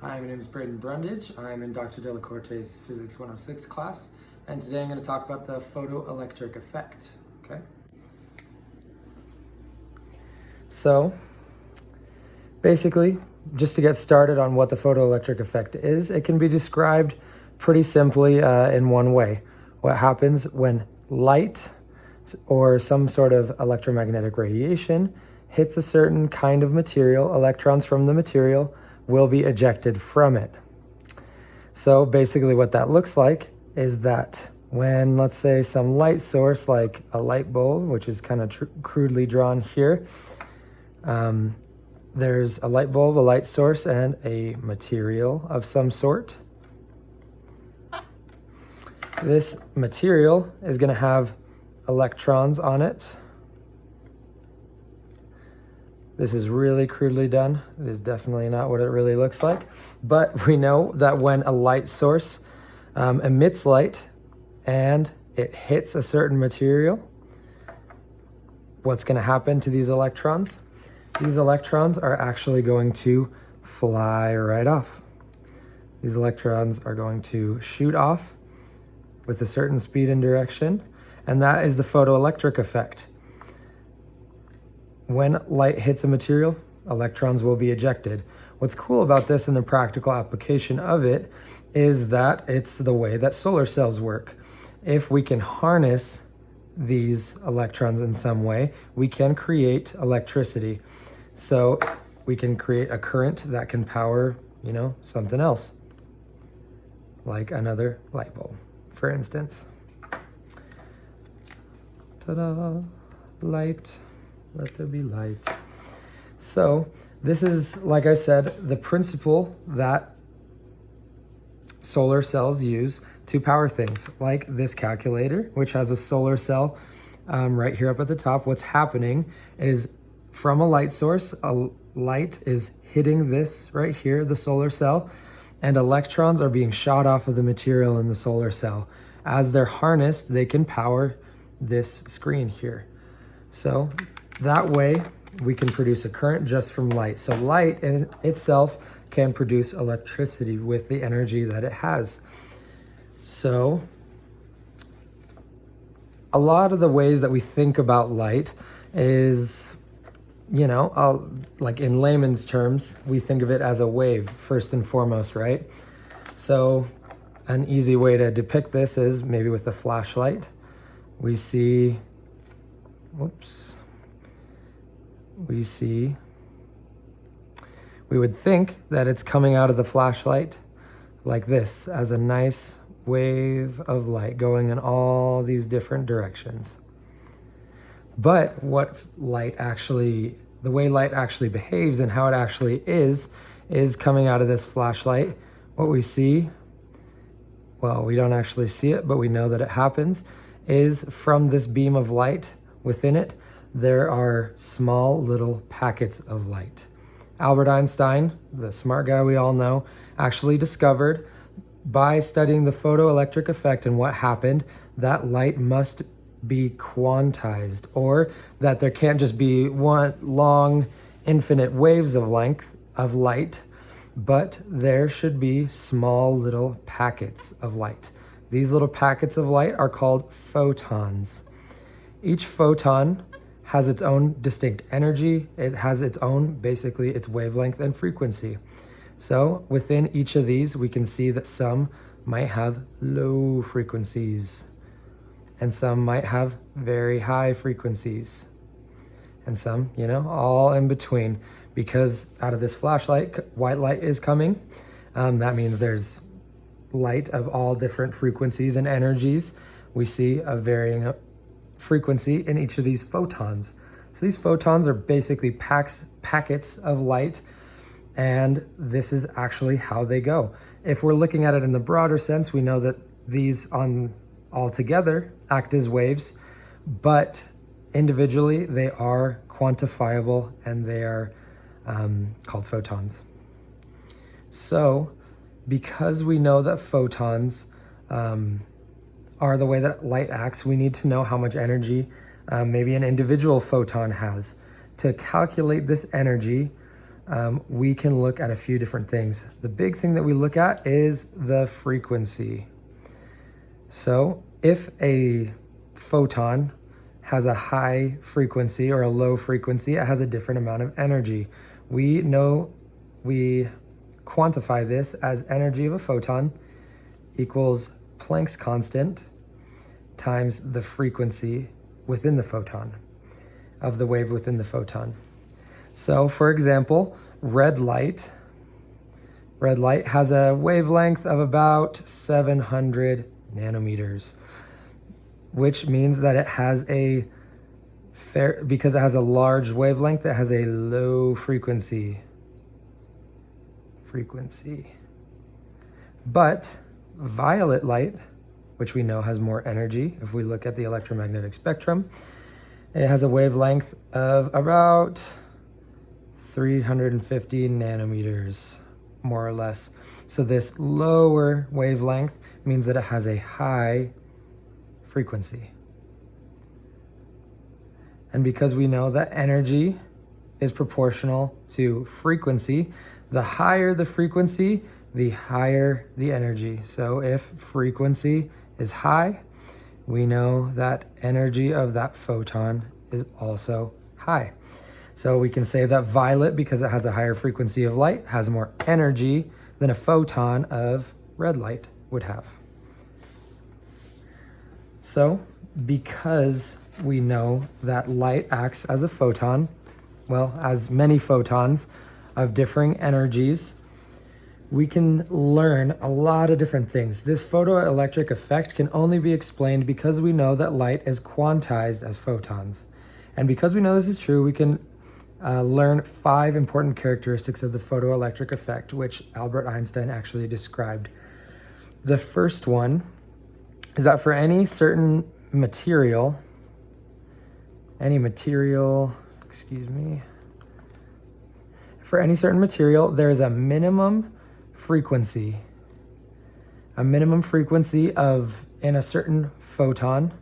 Hi, my name is Braden Brundage. I'm in Dr. Delacorte's Physics 106 class, and today I'm going to talk about the photoelectric effect. Okay. So, basically, just to get started on what the photoelectric effect is, it can be described pretty simply in one way. What happens when light or some sort of electromagnetic radiation hits a certain kind of material, electrons from the material will be ejected from it. So basically what that looks like is that when, let's say, some light source like a light bulb, which is kind of crudely drawn here, there's a light bulb, a light source, and a material of some sort. This material is going to have electrons on it. This is really crudely done. It is definitely not what it really looks like. But we know that when a light source emits light and it hits a certain material, what's going to happen to these electrons? These electrons are actually going to fly right off. These electrons are going to shoot off with a certain speed and direction, and that is the photoelectric effect. When light hits a material, electrons will be ejected. What's cool about this and the practical application of it is that it's the way that solar cells work. If we can harness these electrons in some way, we can create electricity. So we can create a current that can power, something else, like another light bulb, for instance. Ta-da, light. Let there be light. So this is, like I said, the principle that solar cells use to power things, like this calculator, which has a solar cell right here up at the top. What's happening is from a light source, a light is hitting this right here, the solar cell, and electrons are being shot off of the material in the solar cell. As they're harnessed, they can power this screen here. So that way, we can produce a current just from light. So light in itself can produce electricity with the energy that it has. So a lot of the ways that we think about light is, like in layman's terms, we think of it as a wave first and foremost, right? So an easy way to depict this is maybe with a flashlight. We see, we would think that it's coming out of the flashlight like this, as a nice wave of light going in all these different directions. But the way light actually behaves and how it actually is coming out of this flashlight. What we see, well, we don't actually see it, but we know that it happens, is from this beam of light within it, there are small little packets of light. Albert Einstein, the smart guy we all know, actually discovered by studying the photoelectric effect and what happened, that light must be quantized, or that there can't just be one long infinite waves of length of light, but there should be small little packets of light. These little packets of light are called photons. Each photon has its own distinct energy. It has its own, basically, its wavelength and frequency. So within each of these, we can see that some might have low frequencies, and some might have very high frequencies, and some, all in between. Because out of this flashlight, white light is coming. That means there's light of all different frequencies and energies. We see a varying frequency in each of these photons. So these photons are basically packets of light, and this is actually how they go. If we're looking at it in the broader sense, we know that these all together act as waves, but individually they are quantifiable and they are called photons. So because we know that photons are the way that light acts, we need to know how much energy maybe an individual photon has. To calculate this energy, we can look at a few different things. The big thing that we look at is the frequency. So if a photon has a high frequency or a low frequency, it has a different amount of energy. We quantify this as energy of a photon equals Planck's constant times the frequency within the photon, of the wave within the photon. So for example, red light has a wavelength of about 700 nanometers, which means that it has because it has a large wavelength, it has a low frequency. But violet light, which we know has more energy if we look at the electromagnetic spectrum, it has a wavelength of about 350 nanometers, more or less. So this lower wavelength means that it has a high frequency. And because we know that energy is proportional to frequency, the higher the frequency, the higher the energy. So if frequency is high, we know that energy of that photon is also high. So we can say that violet, because it has a higher frequency of light, has more energy than a photon of red light would have. So because we know that light acts as a photon, well, as many photons of differing energies, we can learn a lot of different things. This photoelectric effect can only be explained because we know that light is quantized as photons. And because we know this is true, we can learn 5 important characteristics of the photoelectric effect, which Albert Einstein actually described. The first one is that for any certain material, for any certain material, there is a minimum frequency of, in a certain photon,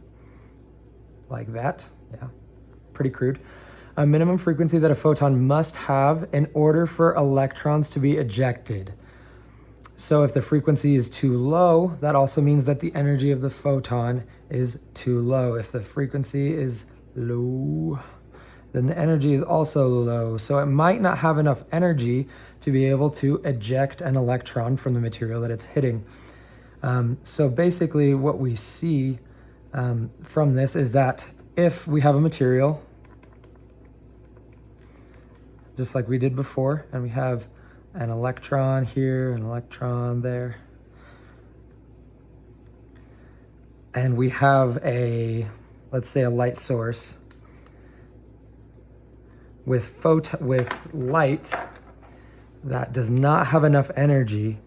like that, yeah, pretty crude, a minimum frequency that a photon must have in order for electrons to be ejected. So if the frequency is too low, that also means that the energy of the photon is too low. If the frequency is low, then the energy is also low. So it might not have enough energy to be able to eject an electron from the material that it's hitting. So basically what we see from this is that if we have a material, just like we did before, and we have an electron here, an electron there, and we have let's say a light source with light that does not have enough energy.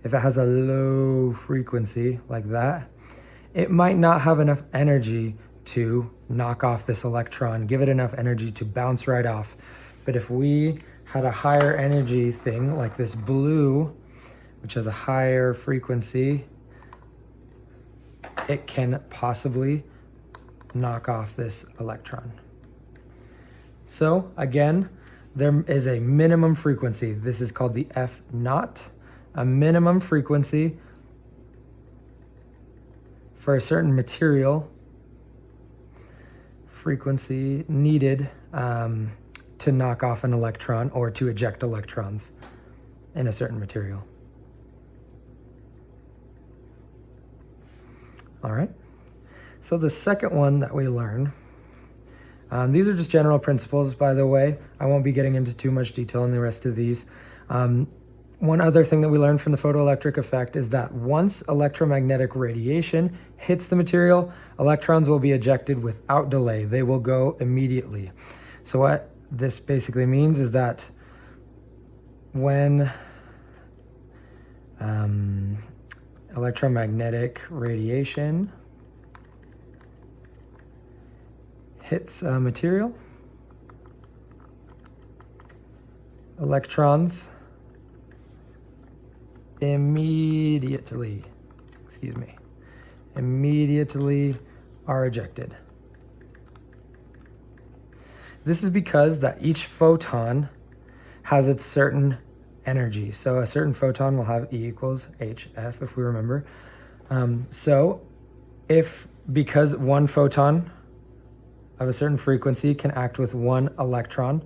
If it has a low frequency like that, it might not have enough energy to knock off this electron, give it enough energy to bounce right off. But if we had a higher energy thing like this blue, which has a higher frequency, it can possibly knock off this electron. So again, there is a minimum frequency. This is called the F naught, a minimum frequency for a certain material, frequency needed to knock off an electron or to eject electrons in a certain material. All right. So the second one that we learn, these are just general principles, by the way. I won't be getting into too much detail in the rest of these. One other thing that we learned from the photoelectric effect is that once electromagnetic radiation hits the material, electrons will be ejected without delay. They will go immediately. So what this basically means is that when electromagnetic radiation hits a material, electrons immediately are ejected. This is because that each photon has its certain energy. So a certain photon will have E equals hf, if we remember. Because one photon of a certain frequency can act with one electron,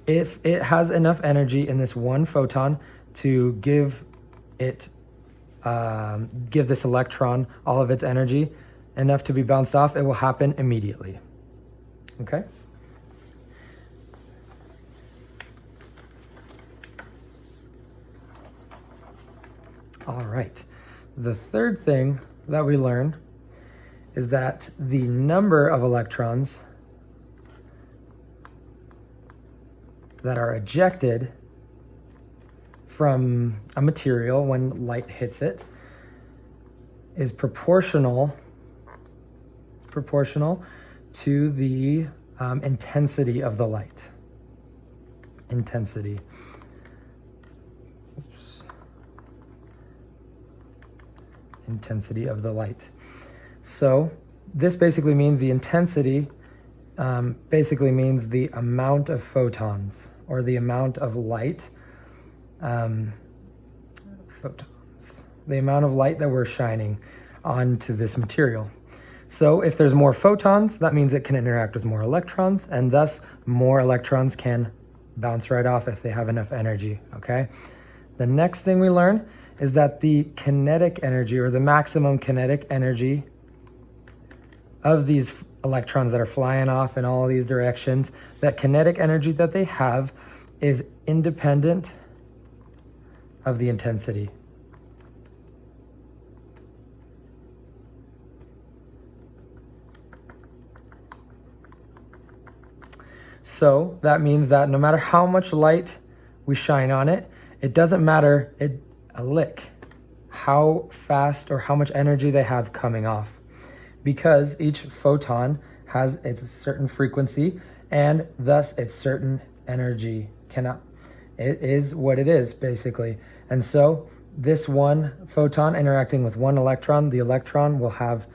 if it has enough energy in this one photon to give this electron all of its energy, enough to be bounced off, it will happen immediately. Okay? All right. The third thing that we learn is that the number of electrons that are ejected from a material when light hits it is proportional to the intensity of the light. Intensity. Intensity of the light. So this basically means the intensity basically means the amount of photons, or the amount of light, photons, the amount of light that we're shining onto this material. So if there's more photons, that means it can interact with more electrons, and thus more electrons can bounce right off if they have enough energy, okay? The next thing we learn is that the kinetic energy, or the maximum kinetic energy of these electrons that are flying off in all these directions, that kinetic energy that they have is independent of the intensity. So that means that no matter how much light we shine on it, it doesn't matter a lick how fast or how much energy they have coming off, because each photon has its certain frequency and thus its certain energy. It is what it is, basically. And so this one photon interacting with one electron, the electron will have,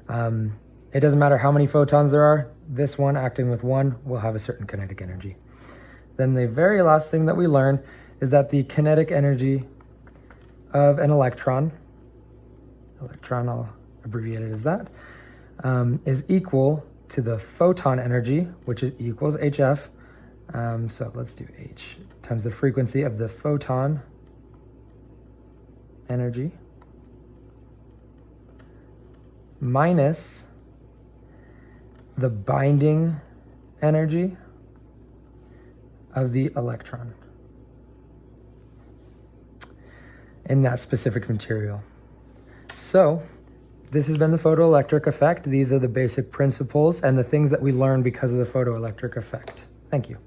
it doesn't matter how many photons there are, this one acting with one will have a certain kinetic energy. Then the very last thing that we learn is that the kinetic energy of an electron, I'll abbreviate it as that, is equal to the photon energy, which is equals hf. So let's do h times the frequency of the photon energy minus the binding energy of the electron in that specific material. So this has been the photoelectric effect. These are the basic principles and the things that we learn because of the photoelectric effect. Thank you.